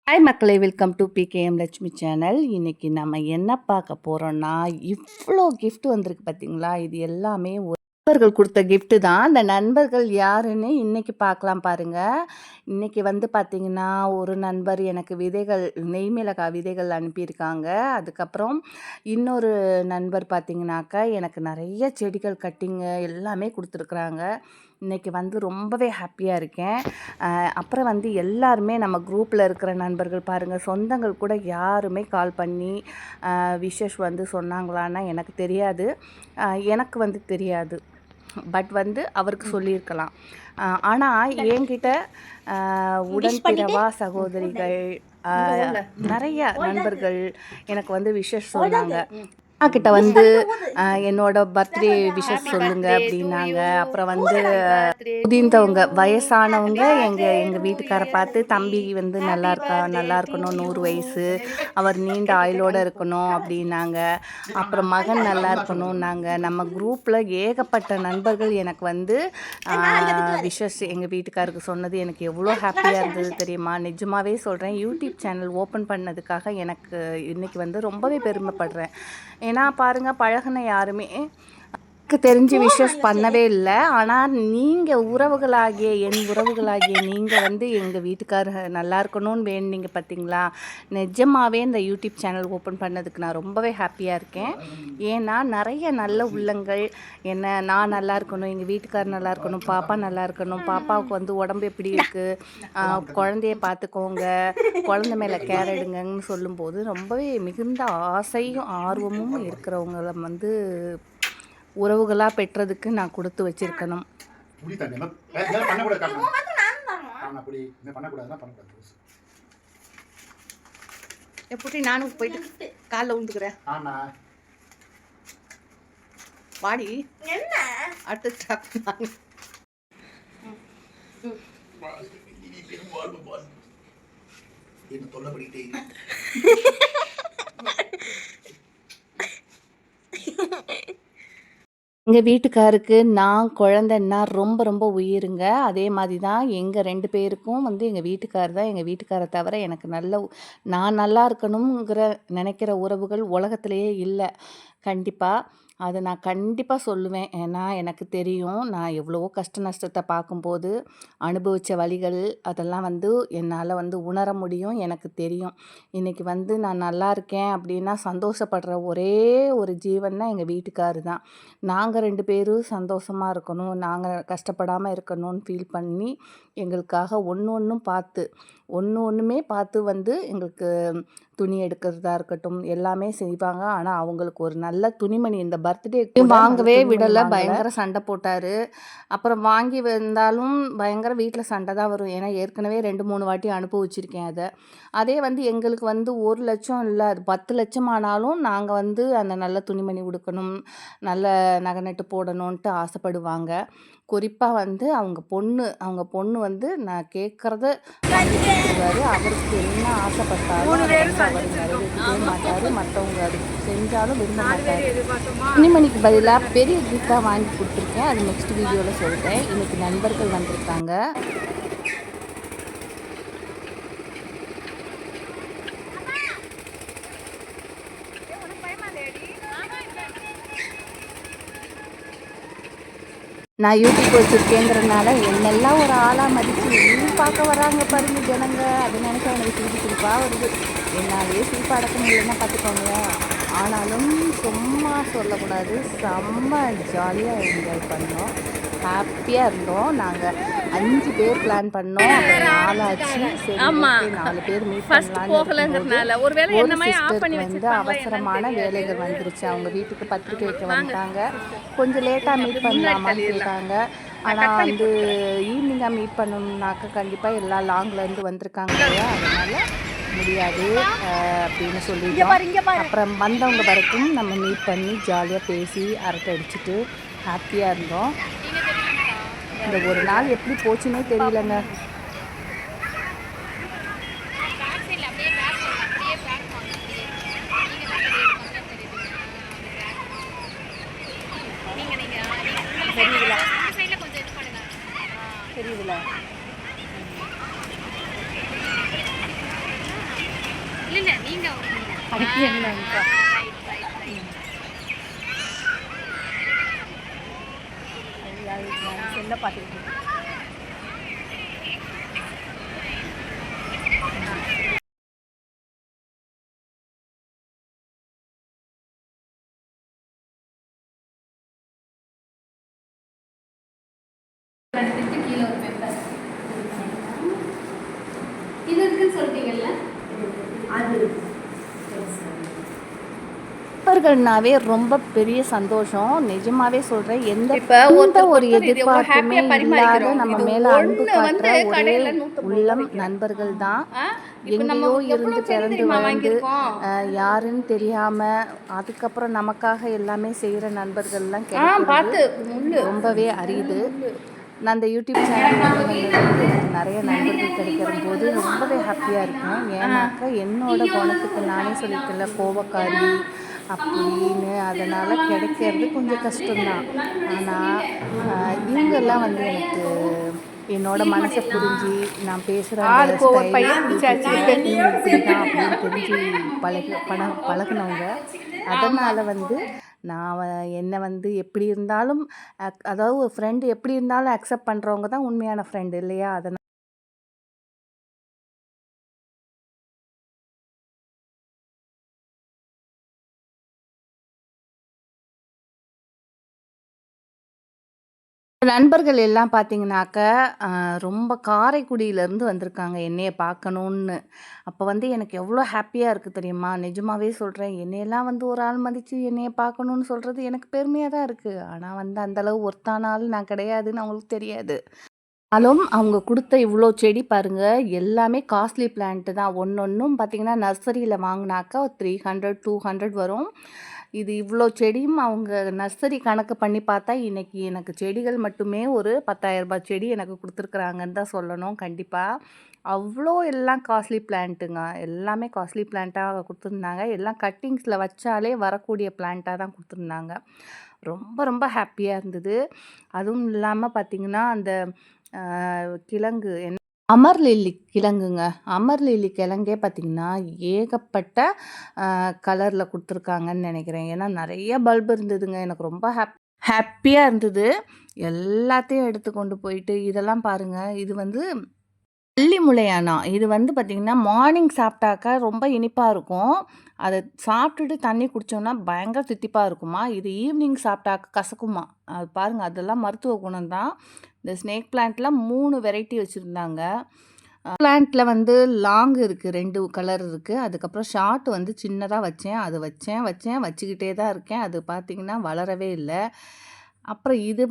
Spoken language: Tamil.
ஹாய் மக்களே, welcome to PKM Lakshmi channel. இன்றைக்கி நம்ம என்ன பார்க்க போகிறோன்னா, இவ்வளோ கிஃப்ட் வந்திருக்கு பார்த்தீங்களா? இது எல்லாமே நண்பர்கள் கொடுத்த கிஃப்ட்டு தான். அந்த நண்பர்கள் யாருன்னு இன்றைக்கி பார்க்கலாம் பாருங்கள். இன்றைக்கி வந்து பார்த்திங்கன்னா, ஒரு நண்பர் எனக்கு விதைகள், நெய் மிளகாய் விதைகள் அனுப்பியிருக்காங்க. அதுக்கப்புறம் இன்னொரு நண்பர் பார்த்திங்கனாக்கா, எனக்கு நிறைய செடிகள் கட்டிங்கு எல்லாமே கொடுத்துருக்குறாங்க. இன்றைக்கி வந்து ரொம்பவே ஹாப்பியாக இருக்கேன். அப்புறம் வந்து எல்லாருமே நம்ம குரூப்பில் இருக்கிற நண்பர்கள் பாருங்கள், சொந்தங்கள் கூட யாருமே கால் பண்ணி விஷஸ் வந்து சொன்னாங்களான்னா எனக்கு தெரியாது. எனக்கு வந்து தெரியாது. பட் வந்து அவருக்கு சொல்லியிருக்கலாம். ஆனால் என்கிட்ட உடன்பிறவா சகோதரிகள் நிறைய நண்பர்கள் எனக்கு வந்து விஷஸ் சொன்னாங்க. கிட்ட வந்து என்னோட பர்த்டே விஷஸ் சொல்லுங்க அப்படின்னாங்க. அப்புறம் வந்து முதிர்ந்தவங்க வயசானவங்க எங்கள் வீட்டுக்காரை பார்த்து தம்பி வந்து நல்லா இருக்கணும், 100 வயசு, அவர் நீண்ட ஆயுளோடு இருக்கணும் அப்படின்னாங்க. அப்புறம் மகன் நல்லா இருக்கணும்னாங்க. நம்ம குரூப்பில் ஏகப்பட்ட நண்பர்கள் எனக்கு வந்து விஷஸ் எங்கள் வீட்டுக்காருக்கு சொன்னது எனக்கு எவ்வளோ ஹாப்பியாக இருந்தது தெரியுமா? நிஜமாகவே சொல்கிறேன். யூடியூப் சேனல் ஓப்பன் பண்ணதுக்காக எனக்கு இன்றைக்கி வந்து ரொம்பவே பெருமைப்படுறேன். ஏன்னா பாருங்கள், பழகின யாருமே எனக்கு தெரிஞ்சு விஷஸ் பண்ணவே இல்லை. ஆனால் நீங்கள் உறவுகளாகிய என் உறவுகளாகிய நீங்கள் வந்து எங்கள் வீட்டுக்காரர் நல்லா இருக்கணும்னு வேணுனீங்க பார்த்தீங்களா? நிஜமாகவே இந்த யூடியூப் சேனல் ஓப்பன் பண்ணதுக்கு நான் ரொம்பவே ஹாப்பியாக இருக்கேன். ஏன்னா நிறைய நல்ல உள்ளங்கள் நான் நல்லா இருக்கணும், எங்கள் வீட்டுக்காரர் நல்லா இருக்கணும், பாப்பா நல்லா இருக்கணும், பாப்பாவுக்கு வந்து உடம்பு எப்படி இருக்குது, குழந்தைய பார்த்துக்கோங்க, குழந்தை மேலே கேர் எடுங்கன்னு சொல்லும்போது ரொம்பவே மிகுந்த ஆசையும் ஆர்வமும் இருக்கிறவங்கள வந்து உறவுகளாக பெற்றதுக்கு நான் கொடுத்து வச்சிருக்கணும். எப்படி நானும் போயிட்டு காலில் விழுந்துக்கிறேன். வாடி அடுத்த எங்கள் வீட்டுக்காருக்கு நான் குழந்தைன்னா ரொம்ப ரொம்ப உயிருங்க. அதே மாதிரி தான் எங்கள் 2 பேருக்கும் வந்து எங்கள் வீட்டுக்கார் தான். எங்கள் வீட்டுக்காரை தவிர எனக்கு நான் நல்லா இருக்கணுங்கிற நினைக்கிற உறவுகள் உலகத்திலேயே இல்லை. கண்டிப்பாக அதை நான் கண்டிப்பாக சொல்லுவேன். ஏன்னா எனக்கு தெரியும், நான் எவ்வளவோ கஷ்ட நஷ்டத்தை பார்க்கும்போது அனுபவித்த வலிகள் அதெல்லாம் வந்து என்னால் வந்து உணர முடியும். எனக்கு தெரியும். இன்றைக்கி வந்து நான் நல்லா இருக்கேன் அப்படின்னா சந்தோஷப்படுற ஒரே ஒரு ஜீவன்னா எங்கள் வீட்டுக்காரு தான். நாங்கள் 2 பேரும் சந்தோஷமாக இருக்கணும், நாங்கள் கஷ்டப்படாமல் இருக்கணும்னு ஃபீல் பண்ணி எங்களுக்காக ஒன்றுமே பார்த்து வந்து எங்களுக்கு துணி எடுக்கிறதா இருக்கட்டும் எல்லாமே செய்வாங்க. ஆனால் அவங்களுக்கு ஒரு நல்ல துணிமணி இந்த பர்த்டே வாங்கவே விடலை. பயங்கர சண்டை போட்டார். அப்புறம் வாங்கி வந்தாலும் பயங்கர வீட்டில் சண்டை தான் வரும். ஏன்னா ஏற்கனவே 2-3 வாட்டி அனுபவிச்சிருக்கேன் அதை. அதே வந்து எங்களுக்கு வந்து 1 லட்சம் இல்லை, அது 10 லட்சம் ஆனாலும் நாங்கள் வந்து அந்த நல்ல துணிமணி உடுக்கணும், நல்ல நகை நட்டு போடணுன்ட்டு ஆசைப்படுவாங்க. குறிப்பாக வந்து அவங்க பொண்ணு வந்து நான் கேட்குறத வாங்கி அவருக்கு என்ன ஆசைப்பட்டாலும் அவர் நிறைவேற்றவே மாட்டார். மற்றவங்க அது செஞ்சாலும் விரும்ப மாட்டார். துணிமணிக்கு பதிலாக பெரிய கிஃப்டாக வாங்கி கொடுத்துருக்கேன். அது நெக்ஸ்ட் வீடியோவில் சொல்கிறேன். இன்றைக்கி நண்பர்கள் வந்திருக்காங்க. நான் யூடியூப் வச்சுருக்கேங்கிறனால என்னெல்லாம் ஒரு ஆளாக மதித்து என்னையும் பார்க்க வராங்க பாருங்க ஜனங்க. அது நினைச்சா எனக்கு சிரிப்பாக வருது. என்னாலே சிரிப்பாக அடக்க முடியலன்னா பார்த்துக்கோங்களேன். ஆனாலும் சும்மா சொல்லக்கூடாது, செம்ம ஜாலியாக என்ஜாய் பண்ணோம், ஹாப்பியாக இருந்தோம். நாங்கள் 5 பேர் பிளான் பண்ணோம். அப்புறம் 4 ஆச்சு. சரி, 4 பேர் மீட் பண்ணலான்னு ஒரு சிஸ்டருக்கு வந்து அவசரமான வேலைகள் வந்துருச்சு. அவங்க வீட்டுக்கு பத்திரிக்கை வைக்க வந்துட்டாங்க. கொஞ்சம் லேட்டாக மீட் பண்ணலாமான்னு கேட்டாங்க. ஆனால் வந்து ஈவினிங்காக மீட் பண்ணணும்னாக்க கண்டிப்பாக எல்லா லாங்லேருந்து வந்திருக்காங்க இல்லையா, அதனால் முடியாது அப்படின்னு சொல்லிட்டோம். அப்புறம் வந்தவங்க வரைக்கும் நம்ம மீட் பண்ணி ஜாலியாக பேசி அரட்டை அடிச்சுட்டு ஹாப்பியாக இருந்தோம். இந்த ஒரு நாள் எப்படி போச்சுன்னே தெரியலங்க. தெரியுதுல செல்ல பார்த்துக்கிட்டு கீழே ஒரு பேப்பர் இது இருக்குன்னு சொல்லிட்டீங்கல்ல அது நண்பர்கள்னாவே ரொம்ப பெரிய சந்தோஷம். நிஜமாவே சொல்றேன். எந்த ஒரு எதிர்பார்ப்புமே இல்லாத நம்ம மேல அன்பு காட்டுற ஒரே உள்ளம் நண்பர்கள் தான். எங்கேயோ இருந்து பிறந்து வளர்ந்து யாருன்னு தெரியாம அதுக்கப்புறம் நமக்காக எல்லாமே செய்யற நண்பர்கள்லாம் கிடைக்கிறது ரொம்பவே அரிது. நான் அந்த யூடியூப் சேனல் நிறைய நண்பர்கள் கிடைக்கிற போது ரொம்பவே ஹாப்பியாக இருக்கேன். ஏன்னாக்கா என்னோட குணத்துக்கு நானே சொல்லியிருக்கேன்ல கோபக்காரி அப்படின்னு, அதனால் கிடைக்கிறது கொஞ்சம் கஷ்டம்தான். ஆனால் இவங்கெல்லாம் வந்து எனக்கு என்னோட மனசை புரிஞ்சு நான் பேசுகிற அப்படின்னு தெரிஞ்சு பழகினவங்க. அதனால் வந்து நான் என்னை வந்து எப்படி இருந்தாலும் அதாவது ஒரு ஃப்ரெண்டு எப்படி இருந்தாலும் அக்செப்ட் பண்ணுறவங்க தான் உண்மையான ஃப்ரெண்டு இல்லையா? அதனால் நண்பர்கள் எல்லாம் பார்த்தீங்கன்னாக்க ரொம்ப காரைக்குடியிலேருந்து வந்திருக்காங்க என்னைய பார்க்கணுன்னு. அப்போ வந்து எனக்கு எவ்வளோ ஹாப்பியாக இருக்குது தெரியுமா? நிஜமாவே சொல்கிறேன். என்னையெல்லாம் வந்து ஒரு ஆள் மதித்து என்னைய பார்க்கணுன்னு சொல்கிறது எனக்கு பெருமையாக தான் இருக்குது. ஆனால் வந்து அந்தளவு ஒர்த்தான ஆள் நான் கிடையாதுன்னு அவங்களுக்கு தெரியாது. ஆனாலும் அவங்க கொடுத்த இவ்வளோ செடி பாருங்கள், எல்லாமே காஸ்ட்லி பிளான்ட்டு தான். ஒன்னொன்றும் பார்த்தீங்கன்னா நர்சரியில் வாங்கினாக்கா 300 200 வரும். இது இவ்வளோ செடியும் அவங்க நர்சரி கணக்கு பண்ணி பார்த்தா இன்றைக்கி எனக்கு செடிகள் மட்டுமே ஒரு 10,000 செடி எனக்கு கொடுத்துருக்குறாங்கன்னு தான் சொல்லணும் கண்டிப்பாக. அவ்வளோ எல்லாம் காஸ்ட்லி பிளான்ட்டுங்க. எல்லாமே காஸ்ட்லி பிளான்ட்டாக கொடுத்துருந்தாங்க. எல்லாம் கட்டிங்ஸில் வச்சாலே வரக்கூடிய பிளான்ட்டாக தான் கொடுத்துருந்தாங்க. ரொம்ப ரொம்ப ஹாப்பியாக இருந்தது. அதுவும் இல்லாமல் பார்த்திங்கன்னா அந்த கிழங்கு அமர் லில்லி கிழங்குங்க. அமர் லில்லி கிழங்கே பார்த்திங்கன்னா ஏகப்பட்ட கலரில் கொடுத்துருக்காங்கன்னு நினைக்கிறேன். ஏன்னா நிறைய பல்பு இருந்ததுங்க. எனக்கு ரொம்ப ஹாப்பியாக இருந்தது. எல்லாத்தையும் எடுத்து கொண்டு போயிட்டு இதெல்லாம் பாருங்கள். இது வந்து அல்லி முளையானா. இது வந்து பார்த்திங்கன்னா மார்னிங் சாப்பிட்டாக்கா ரொம்ப இனிப்பாக இருக்கும். அதை சாப்பிட்டுட்டு தண்ணி குடித்தோன்னா பயங்கர தித்திப்பாக இருக்குமா. இது ஈவினிங் சாப்பிட்டாக்க கசக்குமா. அது பாருங்கள், அதெல்லாம் மருத்துவ குணம் தான். இந்த ஸ்னேக் பிளான்ட்டில் 3 வெரைட்டி வச்சுருந்தாங்க. பிளான்ட்டில் வந்து லாங் இருக்குது, 2 கலர் இருக்குது. அதுக்கப்புறம் ஷார்ட் வந்து சின்னதாக வச்சேன். அது வச்சுக்கிட்டே தான் இருக்கேன். அது பார்த்திங்கன்னா வளரவே இல்லை. அப்புறம் இது